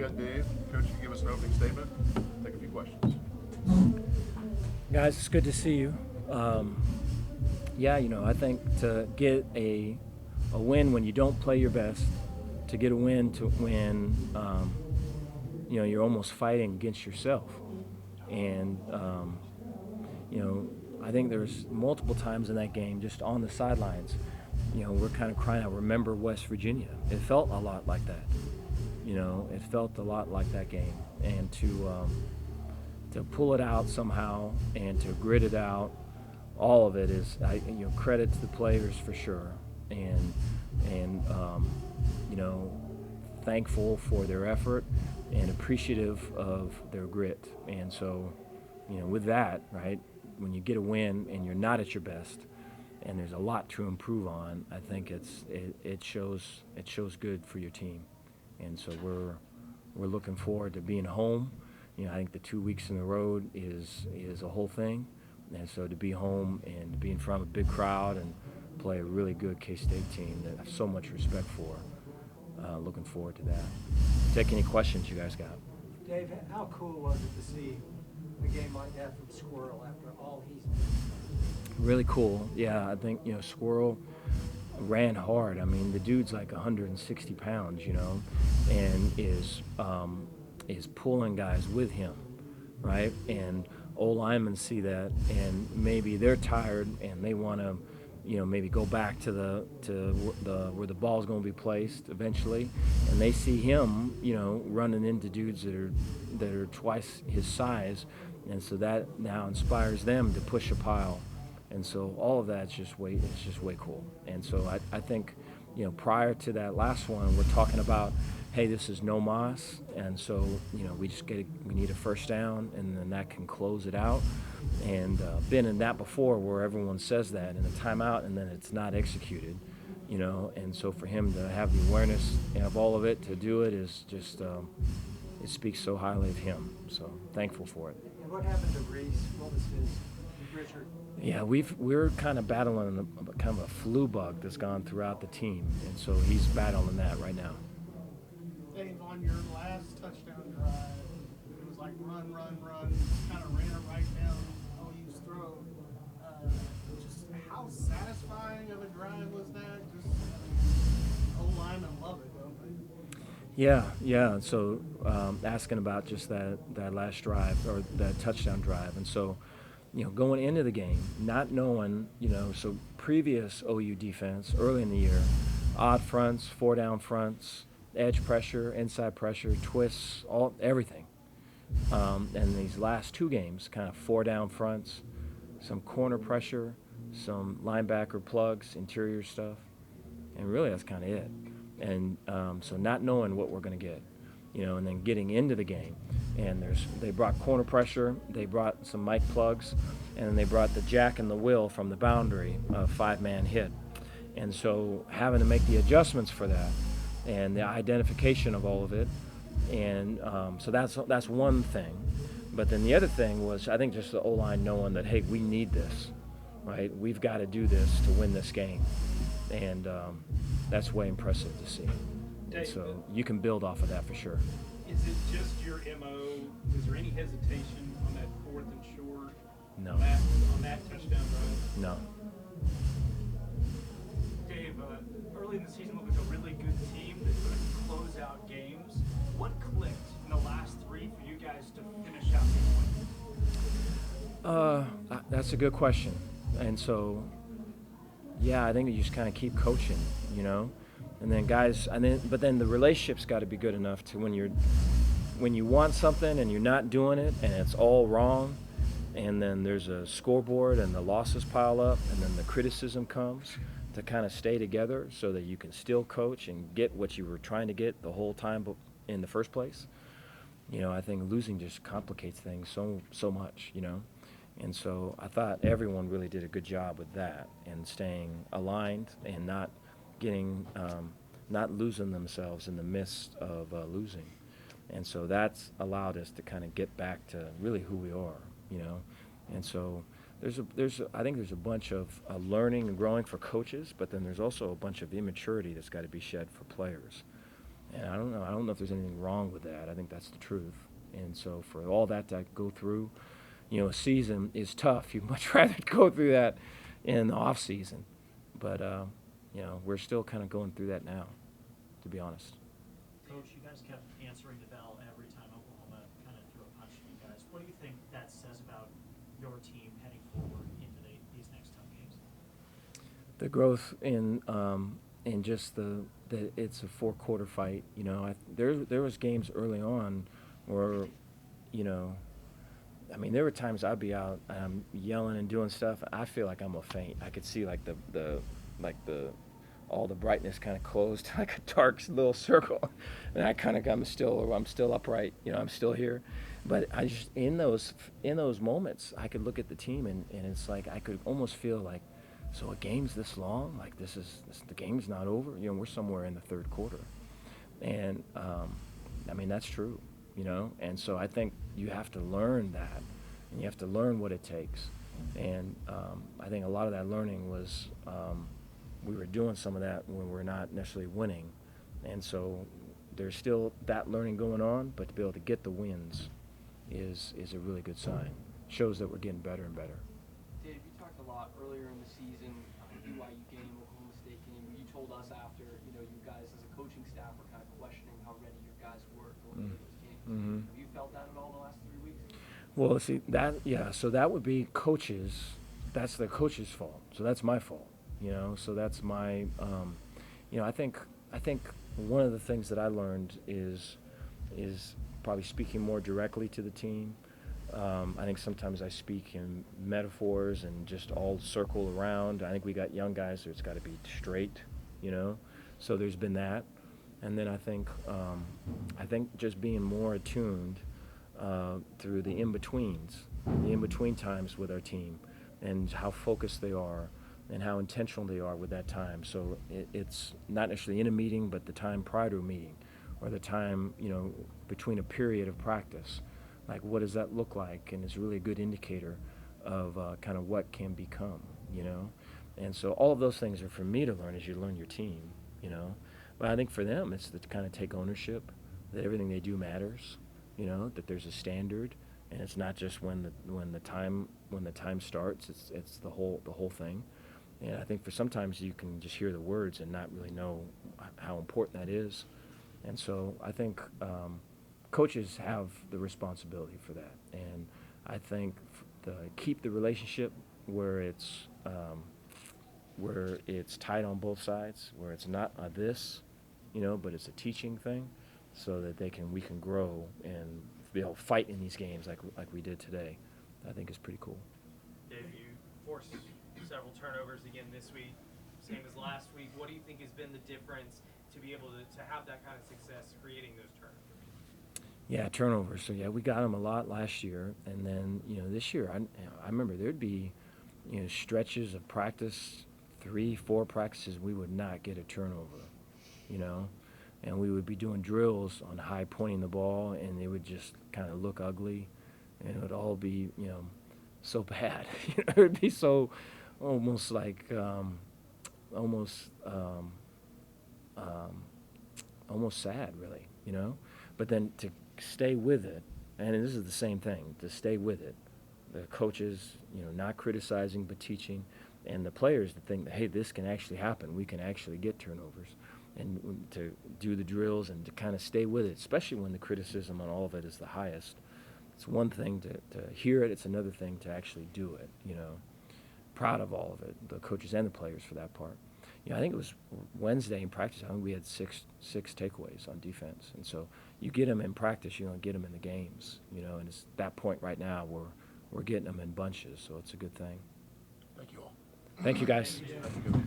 got Dave. Coach, you give us an opening statement. Take a few questions. Guys, it's good to see you. Yeah, I think to get a win when you don't play your best, to get a win to when you're almost fighting against yourself, and I think there's multiple times in that game just on the sidelines. We're kind of crying out, "Remember West Virginia." It felt a lot like that. It felt a lot like that game, and to pull it out somehow and to grit it out, all of it is credit to the players for sure, and thankful for their effort and appreciative of their grit. And so, with that, right, when you get a win and you're not at your best, and there's a lot to improve on, I think it shows good for your team. And so we're looking forward to being home. I think the 2 weeks in the road is a whole thing, and so to be home and to be in front of a big crowd and play a really good K-State team that I have so much respect for. Looking forward to that. Take any questions you guys got. Dave, how cool was it to see a game like that from Squirrel after all he's done? Really cool. Yeah, I think Squirrel ran hard. I mean, the dude's like 160 pounds, and is pulling guys with him, right? And old linemen see that, and maybe they're tired and they want to, maybe go back to the where the ball's going to be placed eventually, and they see him, running into dudes that are twice his size, and so that now inspires them to push a pile, and so all of that's just way cool. And so I think, prior to that last one, we're talking about, hey, this is no moss, and so we need a first down, and then that can close it out. And been in that before, where everyone says that in a timeout, and then it's not executed, And so for him to have the awareness of all of it, to do it, is just it speaks so highly of him. So thankful for it. And what happened to Reese? What was his, Richard? Yeah, we're kind of battling kind of a flu bug that's gone throughout the team, and so he's battling that right now. Dave, on your last touchdown drive, it was like run, kind of ran it right down OU's throat. Just how satisfying of a drive was that? Just O-linemen love it, don't they? Yeah. So asking about just that last drive, or that touchdown drive, and so going into the game, not knowing, so previous OU defense early in the year, odd fronts, 4-down fronts, edge pressure, inside pressure, twists, everything. And these last two games, kind of 4-down fronts, some corner pressure, some linebacker plugs, interior stuff, and really that's kind of it. And so not knowing what we're going to get, and then getting into the game, and they brought corner pressure, they brought some mic plugs, and then they brought the jack and the will from the boundary, 5-man hit. And so having to make the adjustments for that, and the identification of all of it, and so that's one thing. But then the other thing was, I think, just the O-line knowing that, hey, we need this, right? We've got to do this to win this game, and that's way impressive to see. And so you can build off of that for sure. Is it just your MO? Is there any hesitation on that 4th and short? No. On that touchdown drive? No. Dave, early in the season looked like a really good team that could close out games. What clicked in the last three for you guys to finish out the win? That's a good question. And so, yeah, I think you just kind of keep coaching, and then guys, but then the relationship's got to be good enough to when you want something and you're not doing it and it's all wrong, and then there's a scoreboard and the losses pile up, and then the criticism comes, to kind of stay together so that you can still coach and get what you were trying to get the whole time in the first place. I think losing just complicates things so much, And so I thought everyone really did a good job with that, and staying aligned and not losing themselves in the midst of losing. And so that's allowed us to kind of get back to really who we are, And so I think there's a bunch of learning and growing for coaches, but then there's also a bunch of immaturity that's got to be shed for players. And I don't know. I don't know if there's anything wrong with that. I think that's the truth. And so for all that to go through, a season is tough. You'd much rather go through that in the off season. But we're still kind of going through that now, to be honest. Coach, you guys kept answering the bell every time Oklahoma kind of threw a punch at you guys. What do you think that says about your team heading forward into these next tough games? The growth in just that it's a 4-quarter fight. There was games early on where, there were times I'd be out and I'm yelling and doing stuff. I feel like I'm gonna faint. I could see like all the brightness kind of closed like a dark little circle, and I'm still upright. I'm still here, but I just in those moments I could look at the team and it's like I could almost feel like, so a game's this long, like the game's not over. We're somewhere in the third quarter, and that's true. And so I think you have to learn that, and you have to learn what it takes. And I think a lot of that learning was we were doing some of that when we're not necessarily winning. And so there's still that learning going on, but to be able to get the wins is a really good sign. Shows that we're getting better and better. Dave, you talked a lot earlier in the season, BYU game, Oklahoma State game. You told us after, you guys as a coaching staff were kind of questioning how ready your guys were going into those games. Mm-hmm. Have you felt that at all in the last 3 weeks? Well, see, so that would be coaches. That's the coach's fault. So that's my fault, So that's my, I think one of the things that I learned is probably speaking more directly to the team. I think sometimes I speak in metaphors and just all circle around. I think we got young guys, so it's got to be straight, So there's been that, and then I think just being more attuned through the in-between times with our team, and how focused they are, and how intentional they are with that time. So it's not necessarily in a meeting, but the time prior to a meeting, or the time between a period of practice. Like, what does that look like? And it's really a good indicator of kind of what can become, And so all of those things are for me to learn as you learn your team, But I think for them, it's to kind of take ownership that everything they do matters, that there's a standard, and it's not just when the time starts. It's the whole thing. And I think for sometimes you can just hear the words and not really know how important that is. And so I think coaches have the responsibility for that, and I think keep the relationship where it's tight on both sides, where it's not but it's a teaching thing, so that we can grow and be able to fight in these games like we did today. I think is pretty cool. Dave, you forced several turnovers again this week, same as last week. What do you think has been the difference to be able to have that kind of success creating those turnovers? Yeah, turnovers. So we got them a lot last year, and then this year I remember there'd be stretches of practice, 3-4 practices, we would not get a turnover, and we would be doing drills on high pointing the ball, and they would just kind of look ugly, and it would all be so bad. It would be so almost like almost sad, really, But then to stay with it, and this is the same thing, to stay with it, the coaches, not criticizing but teaching, and the players to think that, hey, this can actually happen. We can actually get turnovers, and to do the drills and to kind of stay with it, especially when the criticism on all of it is the highest. It's one thing to hear it. It's another thing to actually do it, Proud of all of it, the coaches and the players for that part. I think it was Wednesday in practice. I think we had six takeaways on defense, and so you get them in practice, you don't get them in the games, And it's that point right now where we're getting them in bunches, so it's a good thing. Thank you all. Thank you, guys. Thank you.